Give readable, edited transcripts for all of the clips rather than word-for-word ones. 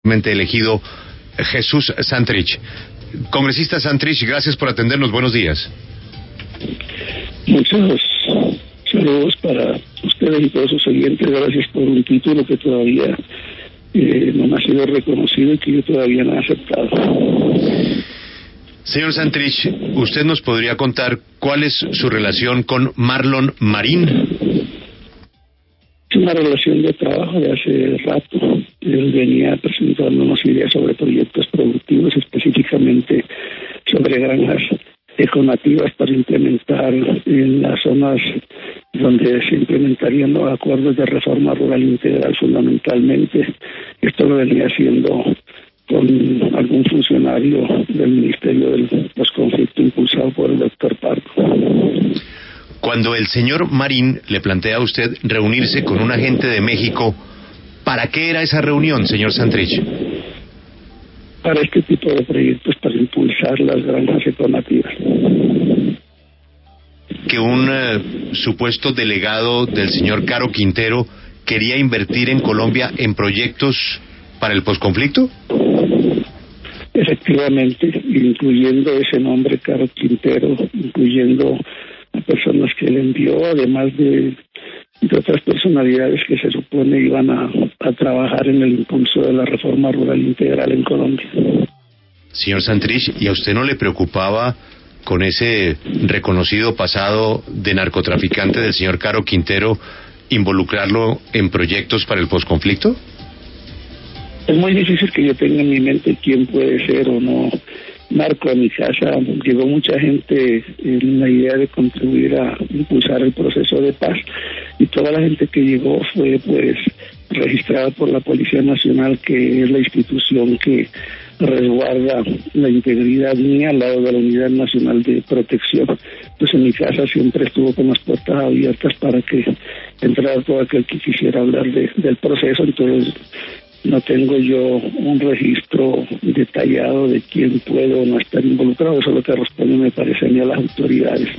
elegido Jesús Santrich. Congresista Santrich, gracias por atendernos. Buenos días. Muchos saludos para ustedes y todos sus oyentes. Gracias por un título que todavía no me ha sido reconocido y que yo todavía no he aceptado. Señor Santrich, ¿usted nos podría contar cuál es su relación con Marlon Marín? Es una relación de trabajo de hace rato. Él venía presentándonos ideas sobre proyectos productivos, específicamente sobre granjas econativas para implementar en las zonas donde se implementarían los acuerdos de reforma rural integral fundamentalmente. Esto lo venía haciendo con algún funcionario del Ministerio del Posconflicto impulsado por el doctor Parco. Cuando el señor Marín le plantea a usted reunirse con un agente de México, ¿para qué era esa reunión, señor Santrich? Para este tipo de proyectos, para impulsar las granjas econativas. Que un supuesto delegado del señor Caro Quintero quería invertir en Colombia en proyectos para el posconflicto. Efectivamente, incluyendo ese nombre Caro Quintero, incluyendo a personas que él envió, además de otras personalidades que se supone iban a trabajar en el impulso de la reforma rural integral en Colombia. Señor Santrich, ¿y a usted no le preocupaba con ese reconocido pasado de narcotraficante del señor Caro Quintero involucrarlo en proyectos para el posconflicto? Es muy difícil que yo tenga en mi mente quién puede ser o no narco. A mi casa llegó mucha gente en la idea de contribuir a impulsar el proceso de paz, y toda la gente que llegó fue pues registrada por la Policía Nacional, que es la institución que resguarda la integridad mía al lado de la Unidad Nacional de Protección. Entonces en mi casa siempre estuvo con las puertas abiertas para que entrara todo aquel que quisiera hablar del proceso. Entonces no tengo yo un registro detallado de quién puede o no estar involucrado. Eso es lo que responde, me parece a mí, a las autoridades.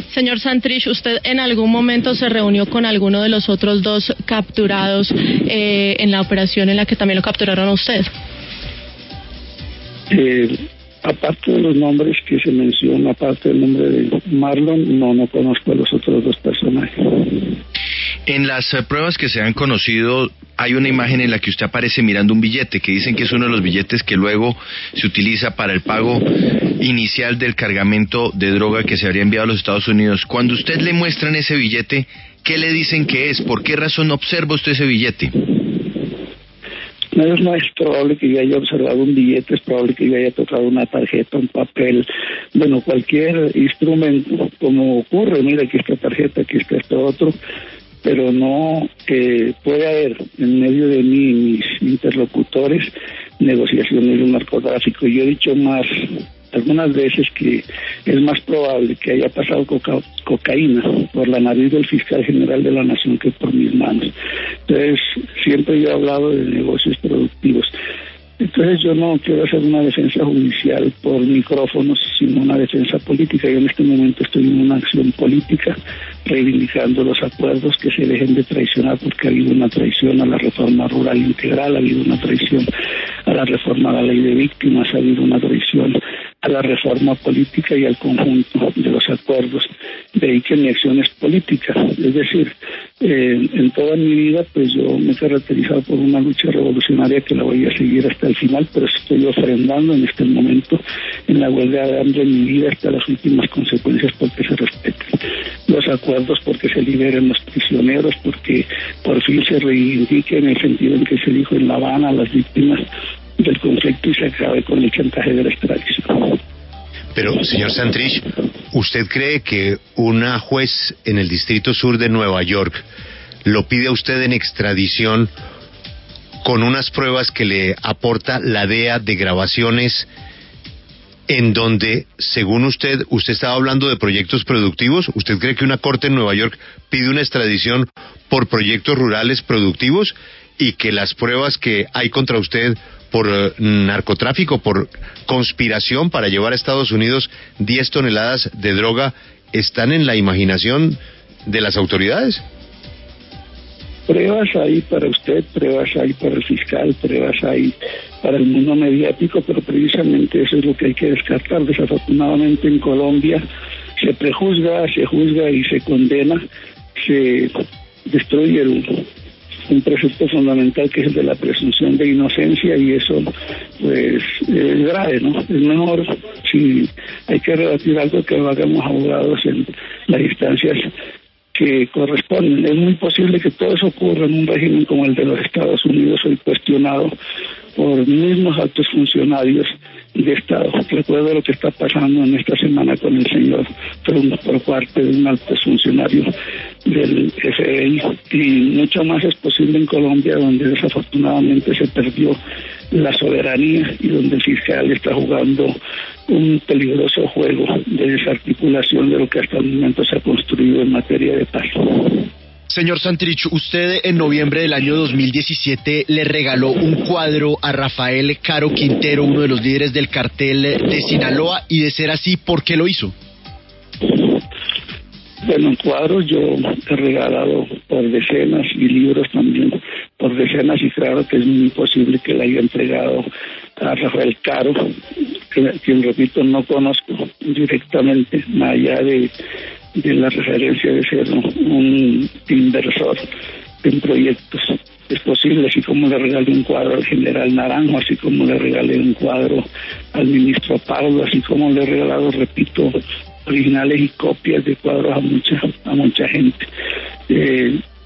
Señor Santrich, ¿usted en algún momento se reunió con alguno de los otros dos capturados en la operación en la que también lo capturaron a usted? Aparte de los nombres que se mencionan, aparte del nombre de Marlon, no conozco a los otros dos personajes. En las pruebas que se han conocido, hay una imagen en la que usted aparece mirando un billete, que dicen que es uno de los billetes que luego se utiliza para el pago inicial del cargamento de droga que se habría enviado a los Estados Unidos. Cuando usted le muestran ese billete, ¿qué le dicen que es? ¿Por qué razón observa usted ese billete? No es probable que yo haya observado un billete, es probable que yo haya tocado una tarjeta, un papel, bueno, cualquier instrumento, como ocurre. Mira, aquí está tarjeta, aquí está esto otro, pero no puede haber en medio de mí y mis interlocutores negociaciones de un narcotráfico. Yo he dicho más algunas veces que es más probable que haya pasado cocaína por la nariz del fiscal general de la Nación que por mis manos. Entonces siempre yo he hablado de negocios productivos. Entonces yo no quiero hacer una defensa judicial por micrófonos, sino una defensa política. Yo en este momento estoy en una acción política reivindicando los acuerdos, que se dejen de traicionar, porque ha habido una traición a la reforma rural integral, ha habido una traición a la reforma a la ley de víctimas, ha habido una traición a la reforma política y al conjunto de los acuerdos. De ahí que mi acción es política. Es decir, en toda mi vida pues yo me he caracterizado por una lucha revolucionaria que la voy a seguir hasta el final, pero estoy ofrendando en este momento en la huelga de hambre en mi vida hasta las últimas consecuencias, porque se respeten los acuerdos, porque se liberen los prisioneros, porque por fin se reivindique en el sentido en que se dijo en La Habana a las víctimas del conflicto y se acabe con el chantaje de la extradición. Pero, señor Santrich, ¿usted cree que una juez en el Distrito Sur de Nueva York lo pide a usted en extradición con unas pruebas que le aporta la DEA de grabaciones en donde, según usted estaba hablando de proyectos productivos? ¿Usted cree que una corte en Nueva York pide una extradición por proyectos rurales productivos y que las pruebas que hay contra usted por narcotráfico, por conspiración para llevar a Estados Unidos 10 toneladas de droga, están en la imaginación de las autoridades? Pruebas hay para usted, pruebas hay para el fiscal, pruebas hay para el mundo mediático, pero precisamente eso es lo que hay que descartar. Desafortunadamente en Colombia se prejuzga, se juzga y se condena, se destruye un precepto fundamental que es el de la presunción de inocencia, y eso pues es grave, ¿no? Es mejor, si hay que rebatir algo, que lo hagamos abogados en las instancias que corresponden. Es muy posible que todo eso ocurra en un régimen como el de los Estados Unidos, hoy cuestionado por mismos altos funcionarios de Estado. Recuerdo lo que está pasando en esta semana con el señor Trump por parte de un alto funcionario del FBI, y mucho más es posible en Colombia, donde desafortunadamente se perdió la soberanía y donde el fiscal está jugando un peligroso juego de desarticulación de lo que hasta el momento se ha construido en materia de paz. Señor Santrich, usted en noviembre del año 2017 le regaló un cuadro a Rafael Caro Quintero, uno de los líderes del cartel de Sinaloa, y de ser así, ¿por qué lo hizo? Bueno, cuadros yo he regalado por decenas, y libros también por decenas, y claro que es muy posible que le haya entregado a Rafael Caro, quien repito no conozco directamente, más allá de la referencia de ser un inversor en proyectos. Es posible, así como le regalé un cuadro al general Naranjo, así como le regalé un cuadro al ministro Pardo, así como le he regalado, repito, originales y copias de cuadros a mucha gente.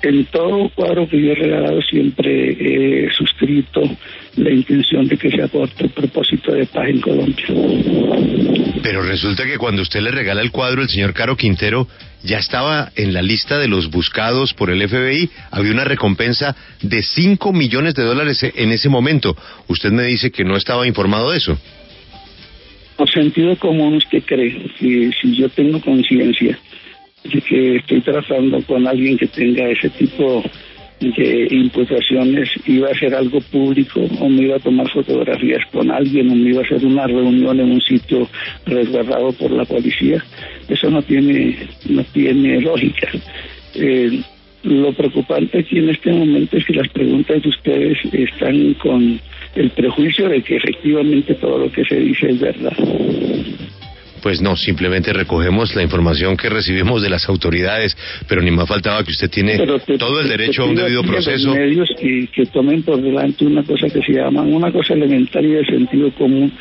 En todo cuadro que yo he regalado siempre he suscrito la intención de que se aporte el propósito de paz en Colombia. Pero resulta que cuando usted le regala el cuadro, el señor Caro Quintero ya estaba en la lista de los buscados por el FBI. Había una recompensa de $5 millones en ese momento. Usted me dice que no estaba informado de eso. Por sentido común, ¿usted cree que si yo tengo conciencia de que estoy tratando con alguien que tenga ese tipo de imputaciones, iba a hacer algo público, o me iba a tomar fotografías con alguien, o me iba a hacer una reunión en un sitio resguardado por la policía? Eso no tiene lógica. Lo preocupante aquí en este momento es que las preguntas de ustedes están con el prejuicio de que efectivamente todo lo que se dice es verdad. Pues no, simplemente recogemos la información que recibimos de las autoridades, pero ni más faltaba que usted tiene todo el derecho a un debido proceso. Los medios que tomen por delante una cosa que se llama, una cosa elementaria de sentido común,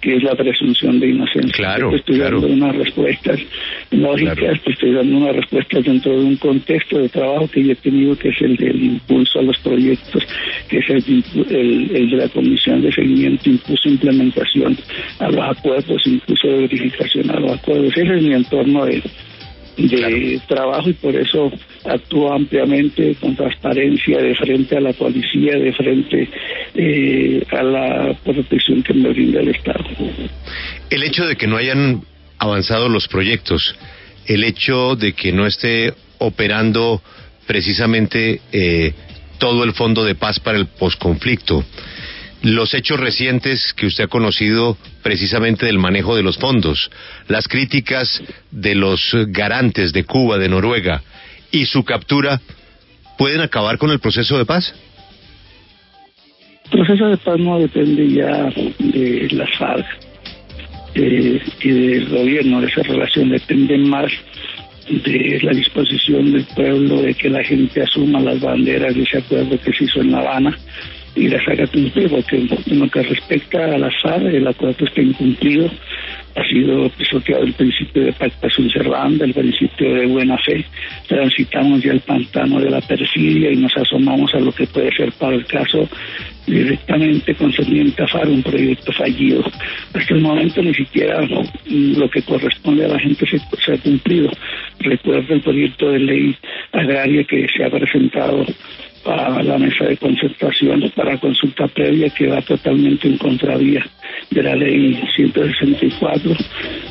que es la presunción de inocencia. Claro, estoy dando unas respuestas lógicas, estoy dando unas respuestas dentro de un contexto de trabajo que yo he tenido, que es el del impulso a los proyectos, que es el de la comisión de seguimiento, impulso, implementación a los acuerdos, impulso de verificación a los acuerdos. Ese es mi entorno de trabajo, y por eso actúo ampliamente, con transparencia, de frente a la policía, de frente a la protección que me brinda el Estado. El hecho de que no hayan avanzado los proyectos, el hecho de que no esté operando precisamente todo el Fondo de Paz para el posconflicto, los hechos recientes que usted ha conocido precisamente del manejo de los fondos, las críticas de los garantes de Cuba, de Noruega, y su captura, ¿pueden acabar con el proceso de paz? El proceso de paz no depende ya de las FARC y del gobierno, de esa relación, depende más de la disposición del pueblo, de que la gente asuma las banderas de ese acuerdo que se hizo en La Habana y las haga cumplir, porque en lo que respecta a las FARC, el acuerdo está incumplido. Ha sido pisoteado el principio de pacta sunt servanda, el principio de buena fe. Transitamos ya el pantano de la perfidia y nos asomamos a lo que puede ser, para el caso directamente concerniente a FARC, un proyecto fallido. Hasta el momento ni siquiera lo que corresponde a la gente se ha cumplido. Recuerdo el proyecto de ley agraria que se ha presentado a la mesa de concertación para consulta previa, que va totalmente en contravía de la ley 164,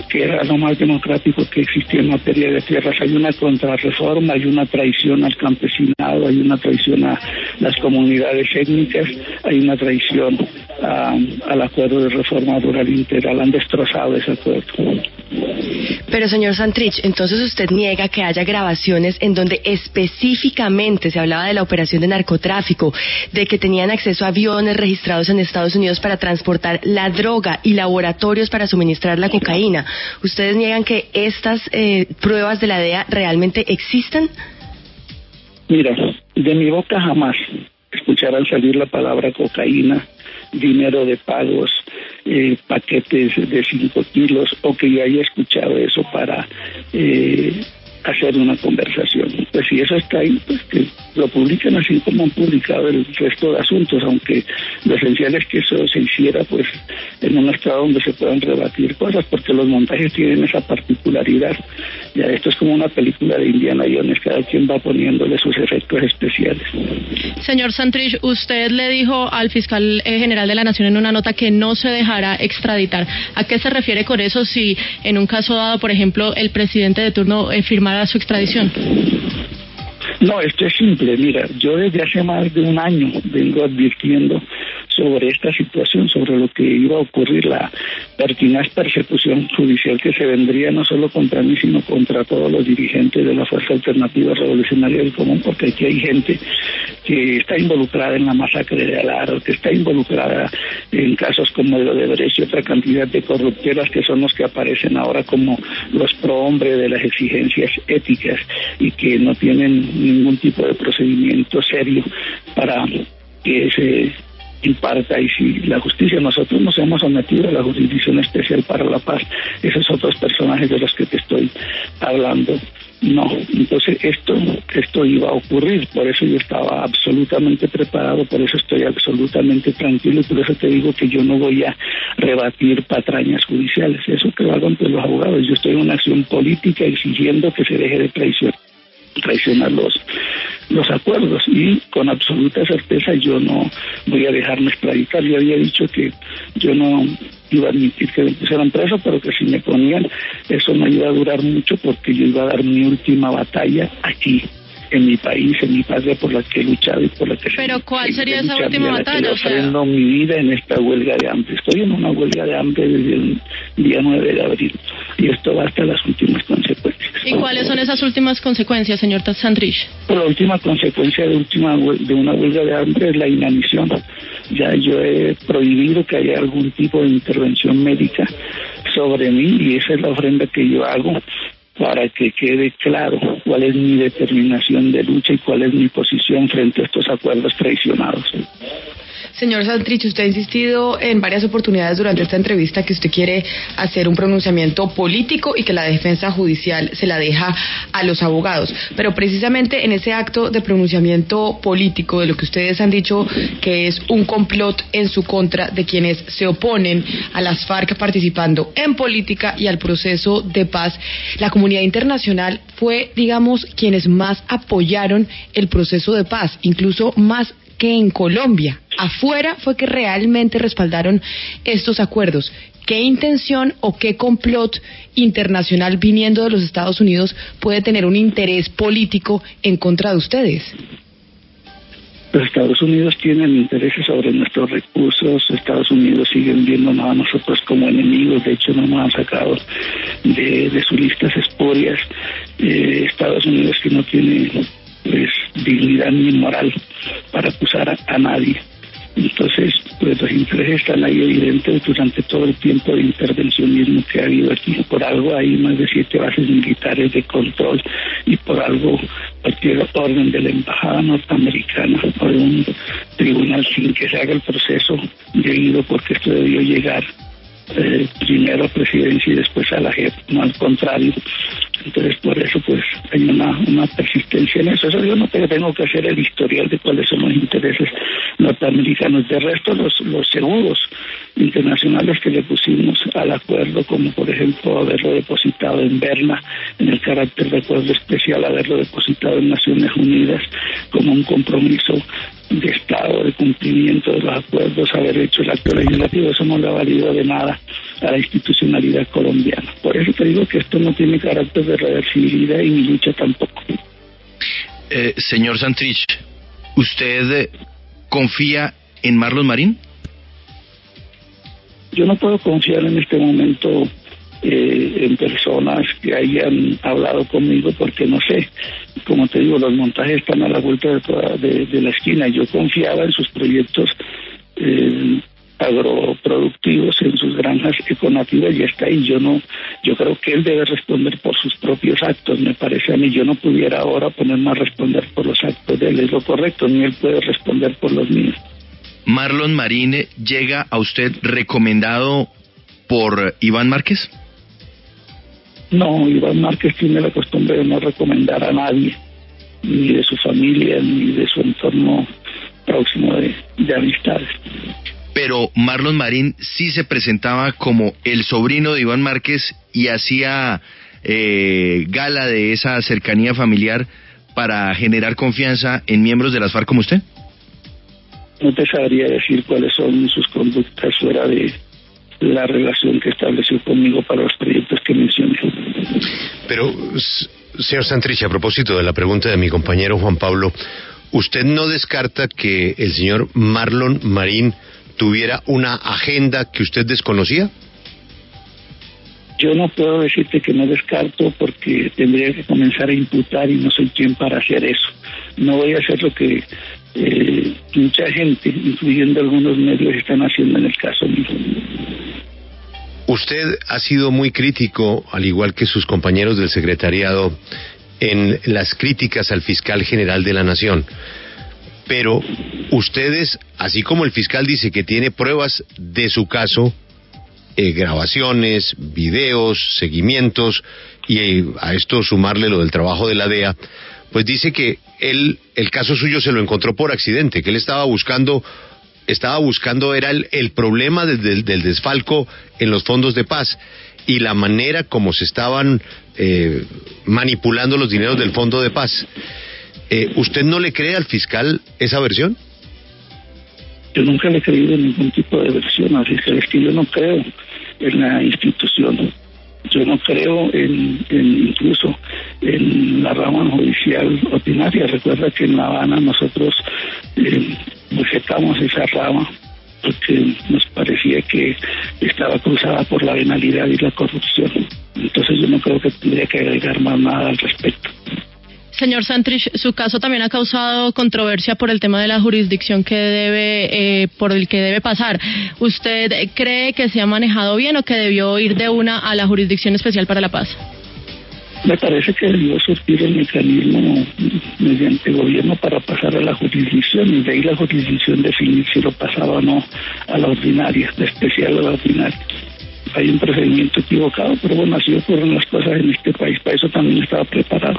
que era lo más democrático que existía en materia de tierras. Hay una contrarreforma, hay una traición al campesinado, hay una traición a las comunidades étnicas, hay una traición al acuerdo de reforma rural integral. Han destrozado ese acuerdo. Pero señor Santrich, entonces usted niega que haya grabaciones en donde específicamente se hablaba de la operación de narcotráfico, de que tenían acceso a aviones registrados en Estados Unidos para transportar la droga y laboratorios para suministrar la cocaína. ¿Ustedes niegan que estas pruebas de la DEA realmente existen? Mira, de mi boca jamás escucharán salir la palabra cocaína, dinero de pagos, paquetes de 5 kilos, o que yo haya escuchado eso para hacer una conversación. Pues si eso está ahí, pues que lo publican así como han publicado el resto de asuntos, aunque lo esencial es que eso se hiciera pues en un estado donde se puedan rebatir cosas, porque los montajes tienen esa particularidad. Ya esto es como una película de Indiana Jones, cada quien va poniéndole sus efectos especiales. Señor Santrich, usted le dijo al fiscal general de la Nación en una nota que no se dejará extraditar. ¿A qué se refiere con eso si en un caso dado, por ejemplo, el presidente de turno firmara su extradición? No, esto es simple. Mira, yo desde hace más de un año vengo advirtiendo sobre esta situación, sobre lo que iba a ocurrir, la pertinaz persecución judicial que se vendría no solo contra mí, sino contra todos los dirigentes de la Fuerza Alternativa Revolucionaria del Común, porque aquí hay gente que está involucrada en la masacre de Alaro, que está involucrada en casos como el de Odebrecht y otra cantidad de corruptelas que son los que aparecen ahora como los prohombres de las exigencias éticas y que no tienen ningún tipo de procedimiento serio para que se imparta y si la justicia. Nosotros nos hemos sometido a la Jurisdicción Especial para la Paz, esos otros personajes de los que te estoy hablando. No, entonces esto iba a ocurrir, por eso yo estaba absolutamente preparado, por eso estoy absolutamente tranquilo y por eso te digo que yo no voy a rebatir patrañas judiciales, eso que lo hagan entre los abogados. Yo estoy en una acción política exigiendo que se deje de traicionar los acuerdos y con absoluta certeza yo no voy a dejarme extraditar. Yo había dicho que yo no iba a admitir que me pusieran preso, pero que si me ponían eso no iba a durar mucho porque yo iba a dar mi última batalla aquí en mi país, en mi patria, por la que he luchado y por la que... ¿Pero cuál sería esa última batalla? Ofrendo mi vida en esta huelga de hambre. Estoy en una huelga de hambre desde el día 9 de abril y esto va hasta las últimas consecuencias. ¿Y cuáles son esas últimas consecuencias, señor Santrich? Pues la última consecuencia de una huelga de hambre es la inanición. Ya yo he prohibido que haya algún tipo de intervención médica sobre mí y esa es la ofrenda que yo hago para que quede claro cuál es mi determinación de lucha y cuál es mi posición frente a estos acuerdos traicionados. Señor Santrich, usted ha insistido en varias oportunidades durante esta entrevista que usted quiere hacer un pronunciamiento político y que la defensa judicial se la deja a los abogados. Pero precisamente en ese acto de pronunciamiento político, de lo que ustedes han dicho que es un complot en su contra de quienes se oponen a las FARC participando en política y al proceso de paz, la comunidad internacional fue, digamos, quienes más apoyaron el proceso de paz, incluso más que en Colombia. Afuera fue que realmente respaldaron estos acuerdos. ¿Qué intención o qué complot internacional viniendo de los Estados Unidos puede tener un interés político en contra de ustedes? Los Estados Unidos tienen intereses sobre nuestros recursos. Estados Unidos siguen viéndonos a nosotros como enemigos. De hecho, no nos han sacado de sus listas espurias. Estados Unidos que no tiene pues dignidad ni moral para acusar a nadie. Entonces, pues los intereses están ahí evidentes durante todo el tiempo de intervencionismo que ha habido aquí. Por algo hay más de 7 bases militares de control y por algo cualquier orden de la embajada norteamericana o de un tribunal sin que se haga el proceso debido, porque esto debió llegar primero a presidencia y después a la JEP, no al contrario. Entonces por eso pues hay una persistencia en eso. Eso yo no tengo que hacer el historial de cuáles son los intereses norteamericanos. De resto los seguros internacionales que le pusimos al acuerdo, como por ejemplo haberlo depositado en Berna en el carácter de acuerdo especial, haberlo depositado en Naciones Unidas como un compromiso de Estado, de cumplimiento de los acuerdos, haber hecho el acto legislativo, eso no le ha valido de nada a la institucionalidad colombiana. Por eso te digo que esto no tiene carácter de reversibilidad y mi lucha tampoco. Señor Santrich, ¿usted confía en Marlon Marín? Yo no puedo confiar en este momento en personas que hayan hablado conmigo porque no sé, como te digo, los montajes están a la vuelta de la esquina. Yo confiaba en sus proyectos agroproductivos, en sus granjas econativas, y está ahí. Yo creo que él debe responder por sus propios actos, me parece a mí. Yo no pudiera ahora ponerme a responder por los actos de él, es lo correcto, ni él puede responder por los míos. ¿Marlon Marín llega a usted recomendado por Iván Márquez? No, Iván Márquez tiene la costumbre de no recomendar a nadie, ni de su familia, ni de su entorno próximo de amistades. Pero Marlon Marín sí se presentaba como el sobrino de Iván Márquez y hacía gala de esa cercanía familiar para generar confianza en miembros de las FARC como usted. No te sabría decir cuáles son sus conductas fuera de la relación que estableció conmigo para los proyectos que mencioné. Pero, señor Santrich, a propósito de la pregunta de mi compañero Juan Pablo, ¿usted no descarta que el señor Marlon Marín tuviera una agenda que usted desconocía? Yo no puedo decirte que no descarto porque tendría que comenzar a imputar y no soy quien para hacer eso. No voy a hacer lo que mucha gente, incluyendo algunos medios, están haciendo en el caso mío. Usted ha sido muy crítico, al igual que sus compañeros del secretariado, en las críticas al fiscal general de la Nación. Pero ustedes, así como el fiscal dice que tiene pruebas de su caso, grabaciones, videos, seguimientos, y a esto sumarle lo del trabajo de la DEA, pues dice que él, el caso suyo se lo encontró por accidente, que él estaba buscando era el problema del desfalco en los fondos de paz y la manera como se estaban manipulando los dineros del fondo de paz. ¿Usted no le cree al fiscal esa versión? Yo nunca le he creído ningún tipo de versión al fiscal, es que yo no creo en la institución. Yo no creo incluso en la rama judicial ordinaria. Recuerda que en La Habana nosotros sujetamos esa rama porque nos parecía que estaba cruzada por la venalidad y la corrupción. Entonces yo no creo que tendría que agregar más nada al respecto. Señor Santrich, su caso también ha causado controversia por el tema de la jurisdicción por el que debe pasar. ¿Usted cree que se ha manejado bien o que debió ir de una a la Jurisdicción Especial para la Paz? Me parece que debió surgir el mecanismo mediante el gobierno para pasar a la jurisdicción, y de ahí la jurisdicción definir si lo pasaba o no a la ordinaria, de especial a la ordinaria. Hay un procedimiento equivocado, pero bueno, así ocurren las cosas en este país, para eso también estaba preparado.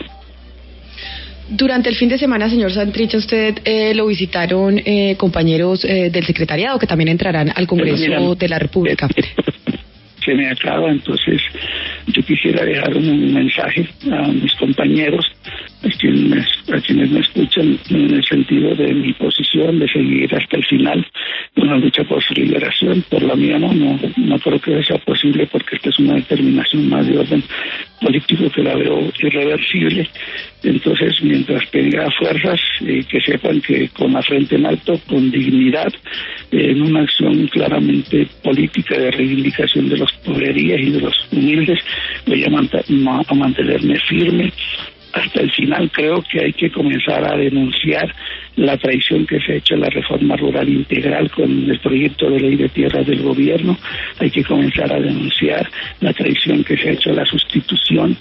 Durante el fin de semana, señor Santrich, usted lo visitaron compañeros del secretariado que también entrarán al Congreso de la República. Se me acaba, entonces yo quisiera dejar un mensaje a mis compañeros, a quienes me escuchan, en el sentido de mi posición de seguir hasta el final una lucha por su liberación. Por la mía no creo que sea posible, porque esta es una determinación más de orden político que la veo irreversible. Entonces, mientras tenga fuerzas, que sepan que con la frente en alto, con dignidad, en una acción claramente política de reivindicación de los pobrerías y de los humildes, voy a mantenerme firme hasta el final. Creo que hay que comenzar a denunciar la traición que se ha hecho a la reforma rural integral con el proyecto de ley de tierras del gobierno. Hay que comenzar a denunciar la traición que se ha hecho a la sustitución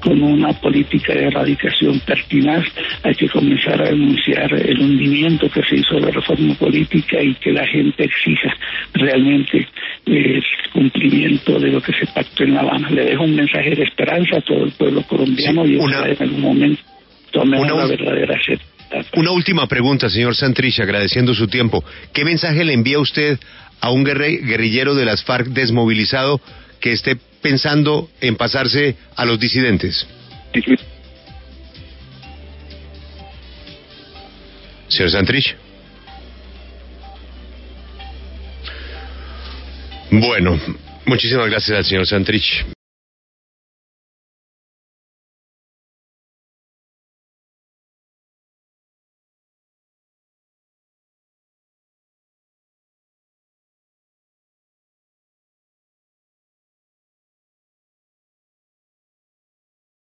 con una política de erradicación pertinaz. Hay que comenzar a denunciar el hundimiento que se hizo de la reforma política y que la gente exija realmente el cumplimiento de lo que se pactó en La Habana. Le dejo un mensaje de esperanza a todo el pueblo colombiano, y en algún momento tomemos la verdadera sed. Una última pregunta, señor Santrich, agradeciendo su tiempo. ¿Qué mensaje le envía usted a un guerrillero de las FARC desmovilizado que esté pensando en pasarse a los disidentes? Señor Santrich. Bueno, muchísimas gracias al señor Santrich.